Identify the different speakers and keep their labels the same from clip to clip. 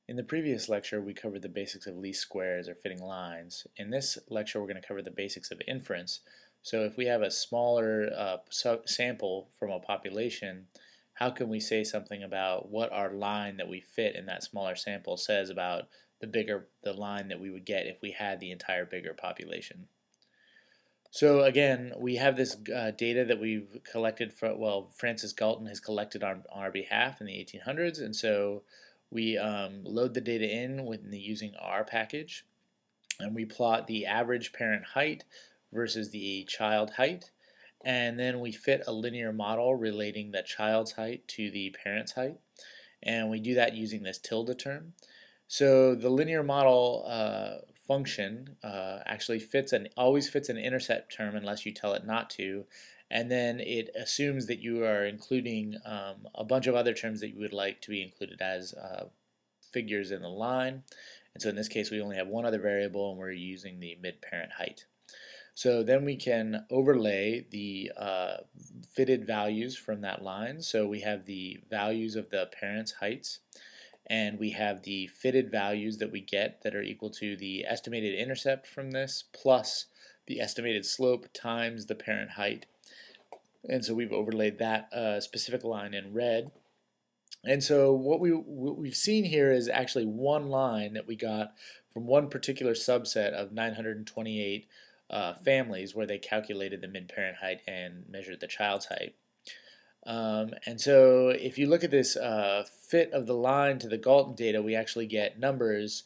Speaker 1: In the previous lecture, we covered the basics of least squares or fitting lines. In this lecture, we're going to cover the basics of inference. So if we have a smaller sample from a population, how can we say something about what our line that we fit in that smaller sample says about the line that we would get if we had the entire bigger population? So again, we have this data that we've collected from, well, Francis Galton has collected on our behalf in the 1800s, and so we load the data in using R package, and we plot the average parent height versus the child height, and then we fit a linear model relating the child's height to the parent's height, and we do that using this tilde term. So the linear model function actually always fits an intercept term unless you tell it not to, and then it assumes that you are including a bunch of other terms that you would like to be included as figures in the line. And so in this case, we only have one other variable, and we're using the mid-parent height. So then we can overlay the fitted values from that line. So we have the values of the parents' heights, and we have the fitted values that we get that are equal to the estimated intercept from this plus the estimated slope times the parent height. And so we've overlaid that specific line in red. And so what we've seen here is actually one line that we got from one particular subset of 928 families where they calculated the mid-parent height and measured the child's height. And so if you look at this fit of the line to the Galton data, we actually get numbers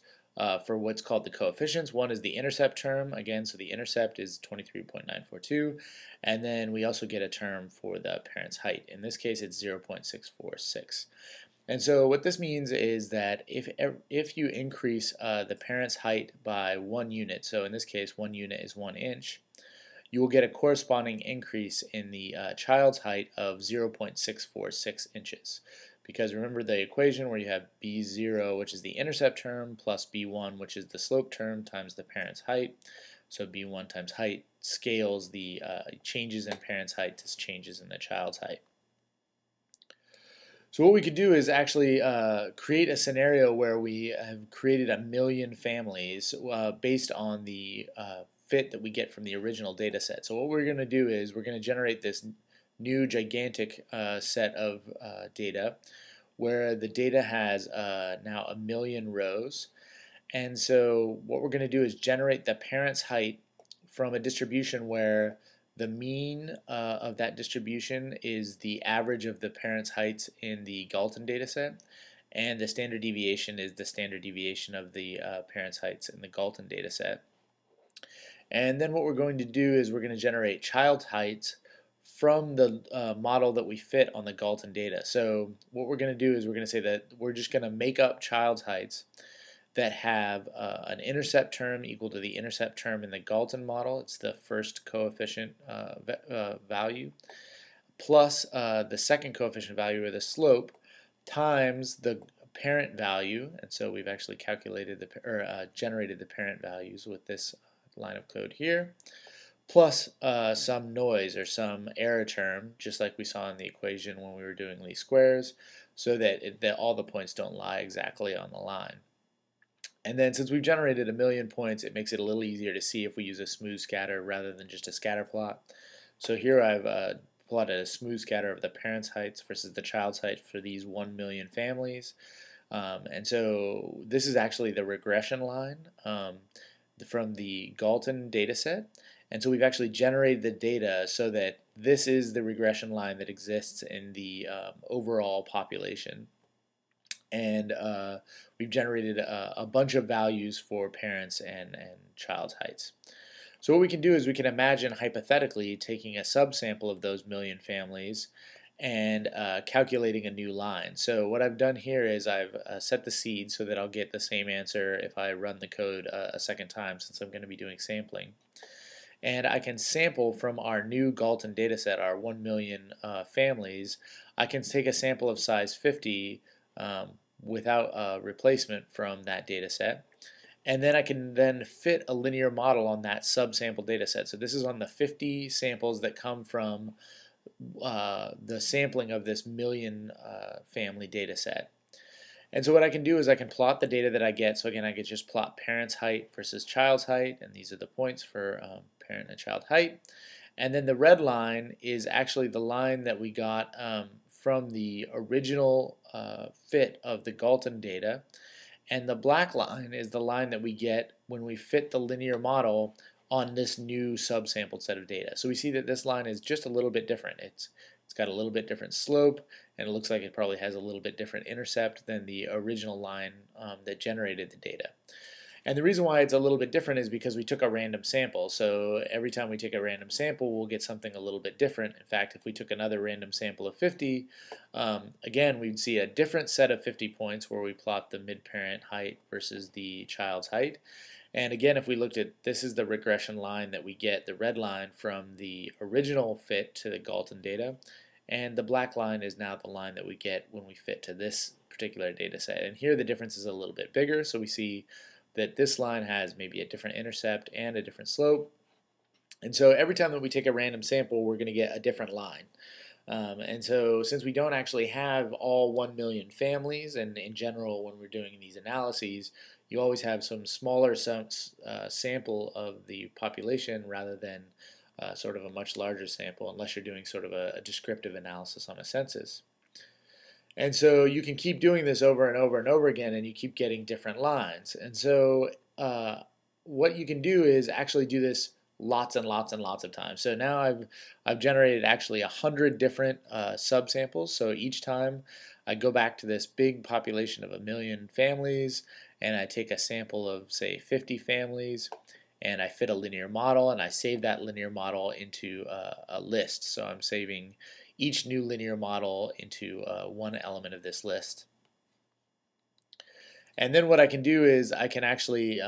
Speaker 1: for what's called the coefficients. One is the intercept term, again, so the intercept is 23.942, and then we also get a term for the parent's height. In this case, it's 0.646. And so what this means is that if you increase the parent's height by 1 unit, so in this case 1 unit is 1 inch, you will get a corresponding increase in the child's height of 0.646 inches. Because remember the equation where you have b0, which is the intercept term, plus b1, which is the slope term, times the parent's height. So b1 times height scales the changes in parent's height to changes in the child's height. So what we could do is actually create a scenario where we have created 1,000,000 families based on the fit that we get from the original data set. So what we're going to do is we're going to generate this new gigantic set of data where the data has now 1,000,000 rows. And so what we're going to do is generate the parent's height from a distribution where the mean of that distribution is the average of the parents' heights in the Galton data set, and the standard deviation is the standard deviation of the parents' heights in the Galton data set. And then what we're going to do is we're going to generate child heights from the model that we fit on the Galton data. So what we're going to do is we're going to say that we're just going to make up child's heights that have an intercept term equal to the intercept term in the Galton model. It's the first coefficient value, plus the second coefficient value, or the slope, times the parent value. And so we've actually calculated generated the parent values with this line of code here, plus some noise or some error term, just like we saw in the equation when we were doing least squares, so that all the points don't lie exactly on the line. And then since we've generated 1,000,000 points, it makes it a little easier to see if we use a smooth scatter rather than just a scatter plot. So here I've plotted a smooth scatter of the parents' heights versus the child's height for these 1,000,000 families. And so this is actually the regression line from the Galton data set. And so we've actually generated the data so that this is the regression line that exists in the overall population. And we've generated a bunch of values for parents and child's heights. So what we can do is we can imagine hypothetically taking a subsample of those 1,000,000 families and calculating a new line. So what I've done here is I've set the seed so that I'll get the same answer if I run the code a second time, since I'm going to be doing sampling. And I can sample from our new Galton dataset, our 1,000,000 families. I can take a sample of size 50 without a replacement from that data set. And then I can then fit a linear model on that subsample data set. So this is on the 50 samples that come from the sampling of this 1,000,000 family data set. And so what I can do is I can plot the data that I get. So again, I could just plot parent's height versus child's height, and these are the points for parent and child height. And then the red line is actually the line that we got from the original fit of the Galton data. And the black line is the line that we get when we fit the linear model on this new subsampled set of data. So we see that this line is just a little bit different. It's got a little bit different slope, and it looks like it probably has a little bit different intercept than the original line that generated the data. And the reason why it's a little bit different is because we took a random sample. So every time we take a random sample, we'll get something a little bit different. In fact, if we took another random sample of 50, again, we'd see a different set of 50 points where we plot the mid-parent height versus the child's height. And again, if we looked at, this is the regression line that we get, the red line from the original fit to the Galton data, and the black line is now the line that we get when we fit to this particular data set. And here the difference is a little bit bigger, so we see that this line has maybe a different intercept and a different slope. And so every time that we take a random sample, we're going to get a different line. And so since we don't actually have all 1 million families, and in general when we're doing these analyses, you always have some smaller sample of the population rather than sort of a much larger sample, unless you're doing sort of a descriptive analysis on a census. And so you can keep doing this over and over and over again, and you keep getting different lines. And so what you can do is actually do this lots and lots and lots of times. So now I've generated actually 100 different subsamples. So each time I go back to this big population of 1 million families, and I take a sample of, say, 50 families, and I fit a linear model, and I save that linear model into a list. So I'm saving each new linear model into one element of this list. And then what I can do is I can actually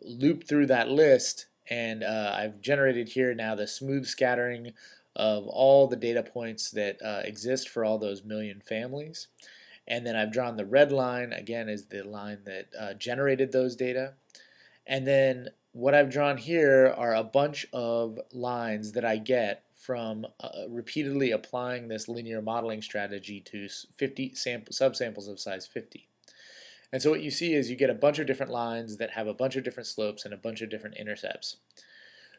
Speaker 1: loop through that list, and I've generated here now the smooth scattering of all the data points that exist for all those 1 million families. And then I've drawn the red line, again, is the line that generated those data. And then what I've drawn here are a bunch of lines that I get from repeatedly applying this linear modeling strategy to 50 subsamples of size 50. And so what you see is you get a bunch of different lines that have a bunch of different slopes and a bunch of different intercepts.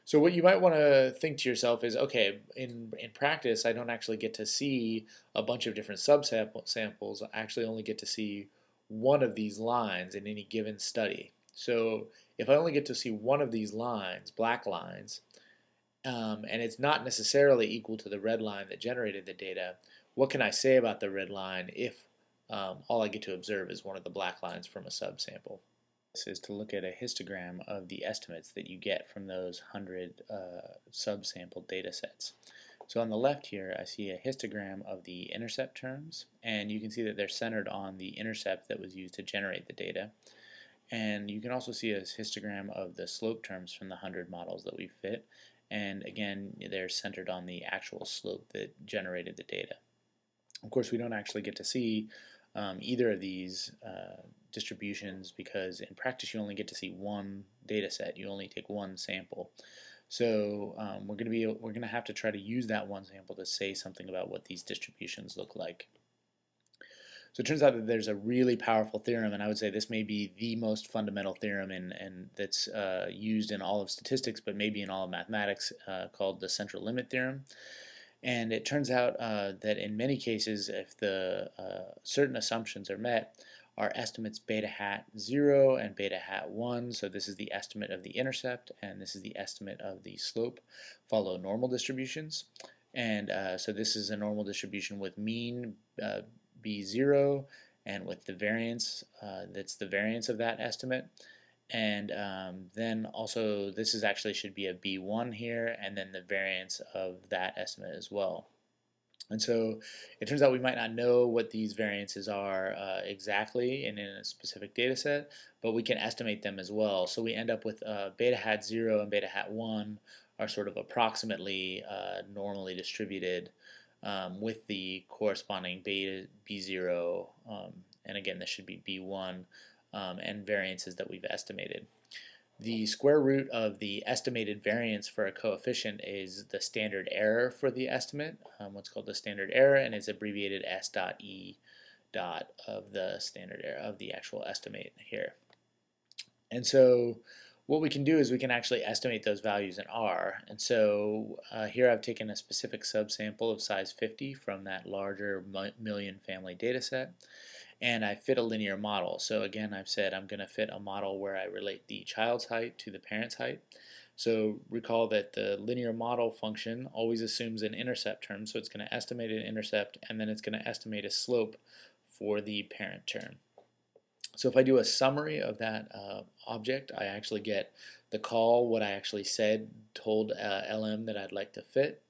Speaker 1: So what you might want to think to yourself is, okay, in practice, I don't actually get to see a bunch of different subsamples. I actually only get to see one of these lines in any given study. So if I only get to see one of these lines, black lines, and it's not necessarily equal to the red line that generated the data, what can I say about the red line if all I get to observe is one of the black lines from a subsample? This is to look at a histogram of the estimates that you get from those 100 subsampled data sets. So on the left here, I see a histogram of the intercept terms, and you can see that they're centered on the intercept that was used to generate the data. And you can also see a histogram of the slope terms from the 100 models that we fit, and again, they're centered on the actual slope that generated the data. Of course, we don't actually get to see either of these distributions, because in practice you only get to see one data set. You only take one sample. So we're going to have to try to use that one sample to say something about what these distributions look like. So it turns out that there's a really powerful theorem, and I would say this may be the most fundamental theorem and that's used in all of statistics, but maybe in all of mathematics, called the central limit theorem. And it turns out that in many cases, if the certain assumptions are met, our estimates beta hat 0 and beta hat 1, so this is the estimate of the intercept and this is the estimate of the slope, follow normal distributions. And so this is a normal distribution with mean B0 and with the variance, that's the variance of that estimate. And then also this is actually should be a B1 here, and then the variance of that estimate as well. And so it turns out we might not know what these variances are exactly in a specific data set, but we can estimate them as well. So we end up with beta hat 0 and beta hat 1 are sort of approximately normally distributed with the corresponding beta B0, and again this should be B1, and variances that we've estimated. The square root of the estimated variance for a coefficient is the standard error for the estimate, what's called the standard error, and is abbreviated S.E dot of the standard error of the actual estimate here. And so what we can do is we can actually estimate those values in R. And so here I've taken a specific subsample of size 50 from that larger million family data set, and I fit a linear model. So again, I've said I'm going to fit a model where I relate the child's height to the parent's height. So recall that the linear model function always assumes an intercept term, so it's going to estimate an intercept and then it's going to estimate a slope for the parent term. So if I do a summary of that object, I actually get the call, what I actually told LM that I'd like to fit,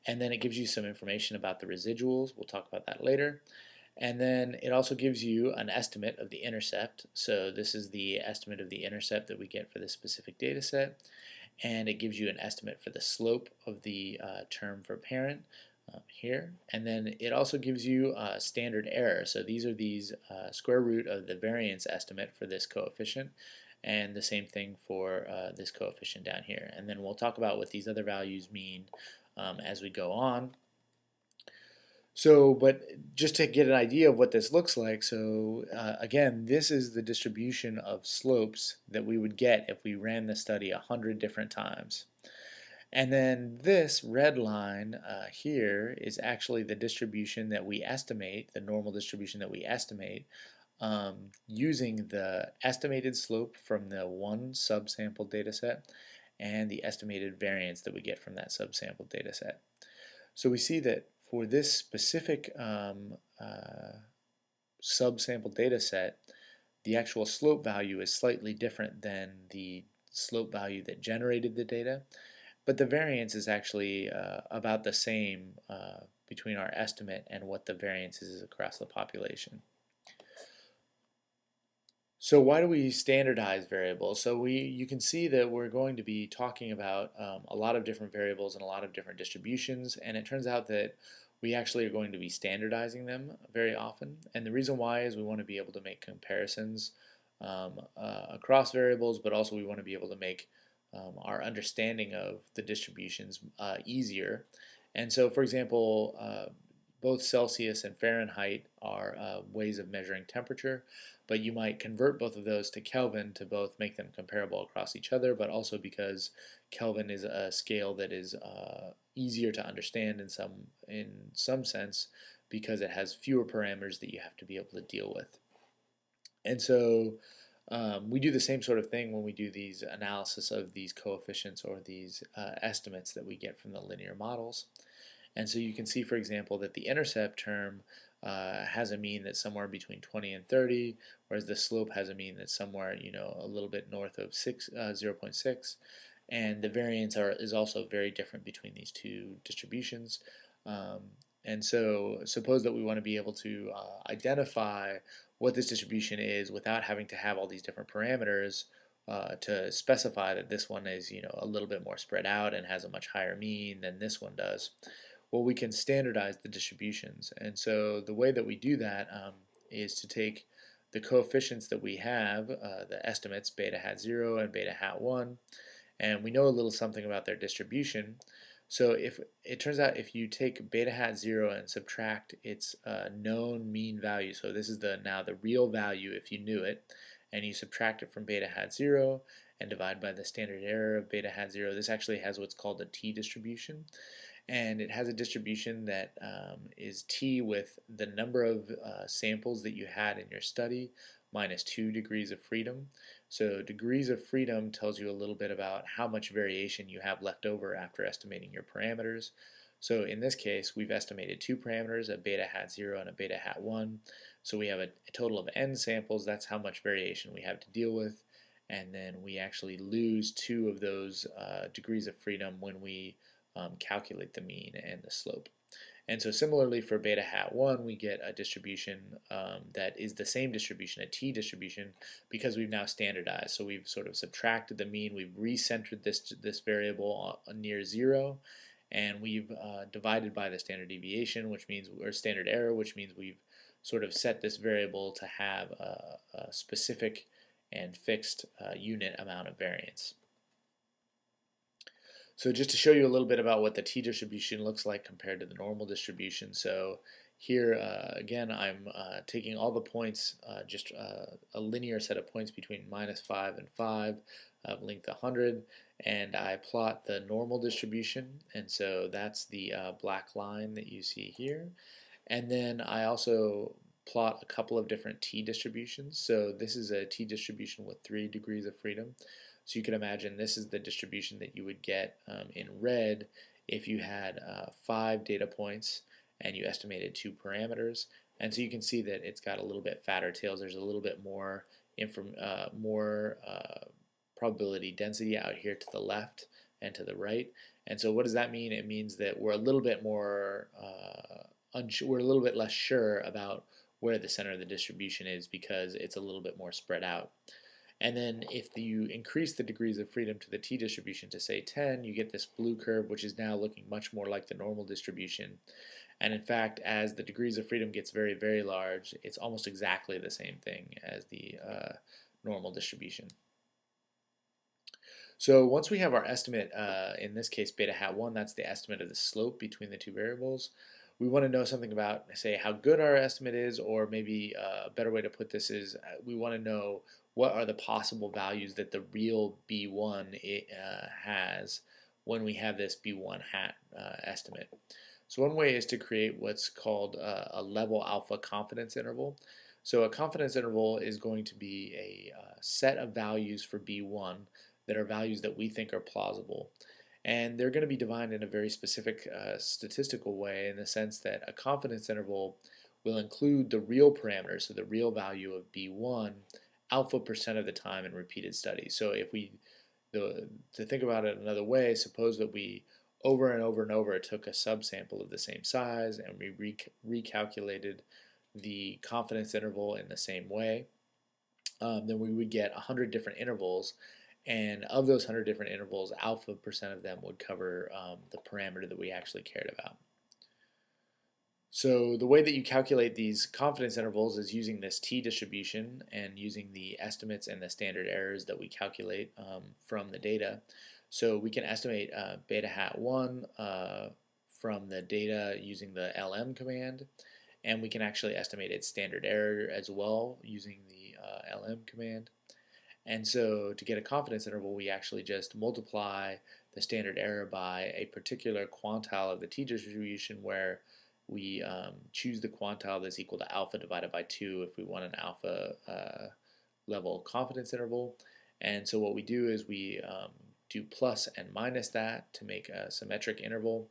Speaker 1: and then it gives you some information about the residuals. We'll talk about that later. And then it also gives you an estimate of the intercept. So this is the estimate of the intercept that we get for this specific data set. And it gives you an estimate for the slope of the term for parent here. And then it also gives you standard error. So these are these square root of the variance estimate for this coefficient, and the same thing for this coefficient down here. And then we'll talk about what these other values mean as we go on. So, but just to get an idea of what this looks like, so again, this is the distribution of slopes that we would get if we ran the study 100 different times. And then this red line here is actually the distribution that we estimate, the normal distribution that we estimate, using the estimated slope from the one subsample data set and the estimated variance that we get from that subsample data set. So we see that for this specific subsample data set, the actual slope value is slightly different than the slope value that generated the data, but the variance is actually about the same between our estimate and what the variance is across the population. So why do we standardize variables? So you can see that we're going to be talking about a lot of different variables and a lot of different distributions, and it turns out that we actually are going to be standardizing them very often. And the reason why is we want to be able to make comparisons across variables, but also we want to be able to make our understanding of the distributions easier. And so, for example, both Celsius and Fahrenheit are ways of measuring temperature, but you might convert both of those to Kelvin to both make them comparable across each other, but also because Kelvin is a scale that is easier to understand in some sense because it has fewer parameters that you have to be able to deal with. And so we do the same sort of thing when we do these analysis of these coefficients or these estimates that we get from the linear models. And so you can see, for example, that the intercept term has a mean that's somewhere between 20 and 30, whereas the slope has a mean that's somewhere, a little bit north of 0.6. And the variance is also very different between these two distributions. And so suppose that we want to be able to identify what this distribution is without having to have all these different parameters to specify that this one is a little bit more spread out and has a much higher mean than this one does. Well, we can standardize the distributions, and so the way that we do that is to take the coefficients that we have, the estimates beta hat 0 and beta hat 1, and we know a little something about their distribution. So if it turns out if you take beta hat 0 and subtract its known mean value, so this is now the real value if you knew it, and you subtract it from beta hat 0 and divide by the standard error of beta hat 0, this actually has what's called a t-distribution. And it has a distribution that is t with the number of samples that you had in your study minus 2 degrees of freedom. So degrees of freedom tells you a little bit about how much variation you have left over after estimating your parameters. So in this case, we've estimated 2 parameters, a beta hat 0 and a beta hat 1. So we have a total of n samples. That's how much variation we have to deal with. And then we actually lose 2 of those degrees of freedom when we calculate the mean and the slope. And so similarly for beta hat 1, we get a distribution that is the same distribution, a t-distribution, because we've now standardized. So we've sort of subtracted the mean, we've recentered this variable near 0, and we've divided by the standard deviation, which means, or standard error, which means we've sort of set this variable to have a specific and fixed unit amount of variance. So just to show you a little bit about what the t-distribution looks like compared to the normal distribution. So Here, again, I'm taking all the points, just a linear set of points between -5 and 5 of length 100, and I plot the normal distribution, and so that's the black line that you see here. And then I also plot a couple of different t-distributions. So this is a t-distribution with 3 degrees of freedom. So you can imagine this is the distribution that you would get in red if you had 5 data points and you estimated 2 parameters. And so you can see that it's got a little bit fatter tails. There's a little bit more probability density out here to the left and to the right. And so what does that mean? It means that we're a little bit more we're a little bit less sure about where the center of the distribution is because it's a little bit more spread out. And then if you increase the degrees of freedom to the t-distribution to say 10, you get this blue curve, which is now looking much more like the normal distribution. And in fact, as the degrees of freedom gets very, very large, it's almost exactly the same thing as the normal distribution. So once we have our estimate, in this case beta hat 1, that's the estimate of the slope between the two variables, we want to know something about, say, how good our estimate is, or maybe a better way to put this is we want to know what are the possible values that the real B1 has when we have this B1 hat estimate. So one way is to create what's called a level alpha confidence interval. So a confidence interval is going to be a set of values for B1 that are values that we think are plausible. And they're going to be defined in a very specific statistical way in the sense that a confidence interval will include the real parameters, so the real value of B1, alpha percent of the time in repeated studies. So if we, to think about it another way, suppose that we over and over and over took a subsample of the same size and we recalculated the confidence interval in the same way, then we would get 100 different intervals. And of those 100 different intervals, alpha percent of them would cover the parameter that we actually cared about. So the way that you calculate these confidence intervals is using this t-distribution and using the estimates and the standard errors that we calculate from the data. So we can estimate beta hat 1 from the data using the lm command, and we can actually estimate its standard error as well using the lm command. And so to get a confidence interval, we actually just multiply the standard error by a particular quantile of the t-distribution where we choose the quantile that's equal to alpha divided by 2 if we want an alpha level confidence interval. And so what we do is we do plus and minus that to make a symmetric interval.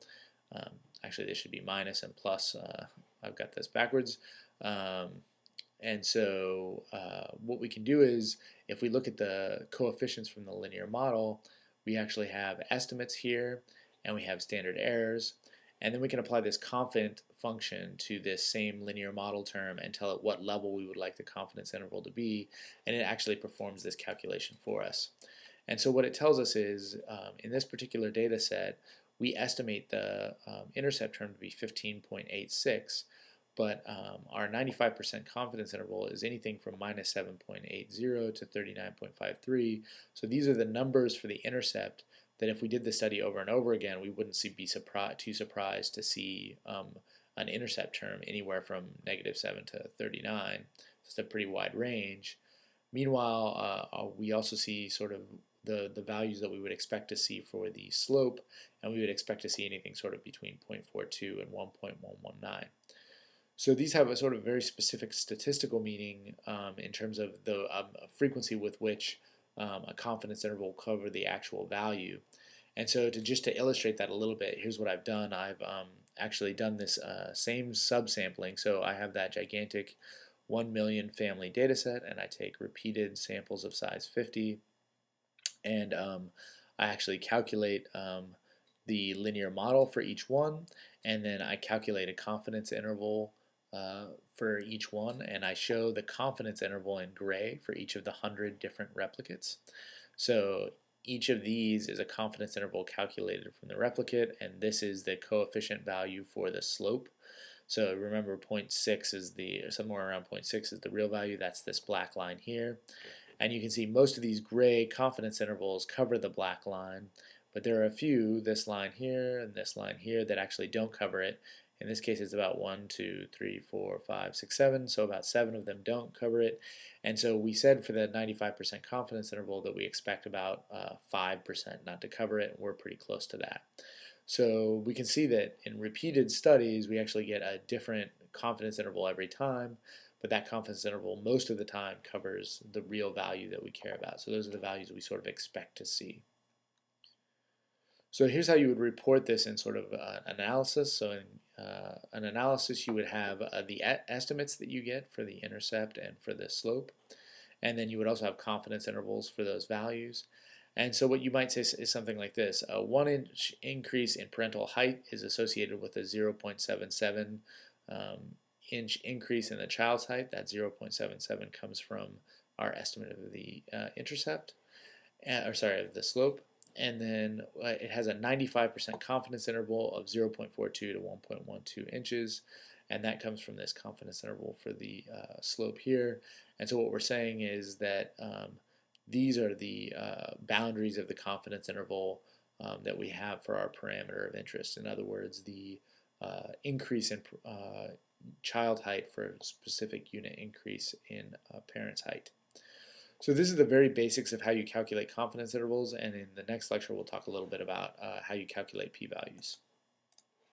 Speaker 1: Actually, this should be minus and plus. I've got this backwards. And so what we can do is, if we look at the coefficients from the linear model, we actually have estimates here, and we have standard errors. And then we can apply this confident function to this same linear model term and tell it what level we would like the confidence interval to be, and it actually performs this calculation for us. And so what it tells us is, in this particular data set, we estimate the intercept term to be 15.86, but our 95% confidence interval is anything from minus 7.80 to 39.53. So these are the numbers for the intercept that if we did the study over and over again, we wouldn't be too surprised to see an intercept term anywhere from -7 to 39. It's a pretty wide range. Meanwhile, we also see sort of the values that we would expect to see for the slope, and we would expect to see anything sort of between 0.42 and 1.119. So these have a sort of very specific statistical meaning in terms of the frequency with which a confidence interval will cover the actual value. And so just to illustrate that a little bit, here's what I've done. I've actually done this same subsampling. So I have that gigantic 1 million family data set, and I take repeated samples of size 50, and I actually calculate the linear model for each one, and then I calculate a confidence interval for each one, and I show the confidence interval in gray for each of the 100 different replicates. So each of these is a confidence interval calculated from the replicate, and this is the coefficient value for the slope. So remember, 0.6 is somewhere around 0.6 is the real value. That's this black line here. And you can see most of these gray confidence intervals cover the black line, but there are a few, this line here and this line here, that actually don't cover it. In this case, it's about 1, 2, 3, 4, 5, 6, 7. So about 7 of them don't cover it. And so we said for the 95% confidence interval that we expect about 5% not to cover it, and we're pretty close to that. So we can see that in repeated studies, we actually get a different confidence interval every time, but that confidence interval most of the time covers the real value that we care about. So those are the values we sort of expect to see. So here's how you would report this in sort of analysis. So in an analysis, you would have the estimates that you get for the intercept and for the slope, and then you would also have confidence intervals for those values. And so what you might say is something like this: a 1-inch increase in parental height is associated with a 0.77 inch increase in the child's height. That 0.77 comes from our estimate of the intercept, of the slope. And then it has a 95% confidence interval of 0.42 to 1.12 inches, and that comes from this confidence interval for the slope here. And so what we're saying is that these are the boundaries of the confidence interval that we have for our parameter of interest. In other words, the increase in child height for a specific unit increase in parent's height. So this is the very basics of how you calculate confidence intervals, and in the next lecture we'll talk a little bit about how you calculate p-values.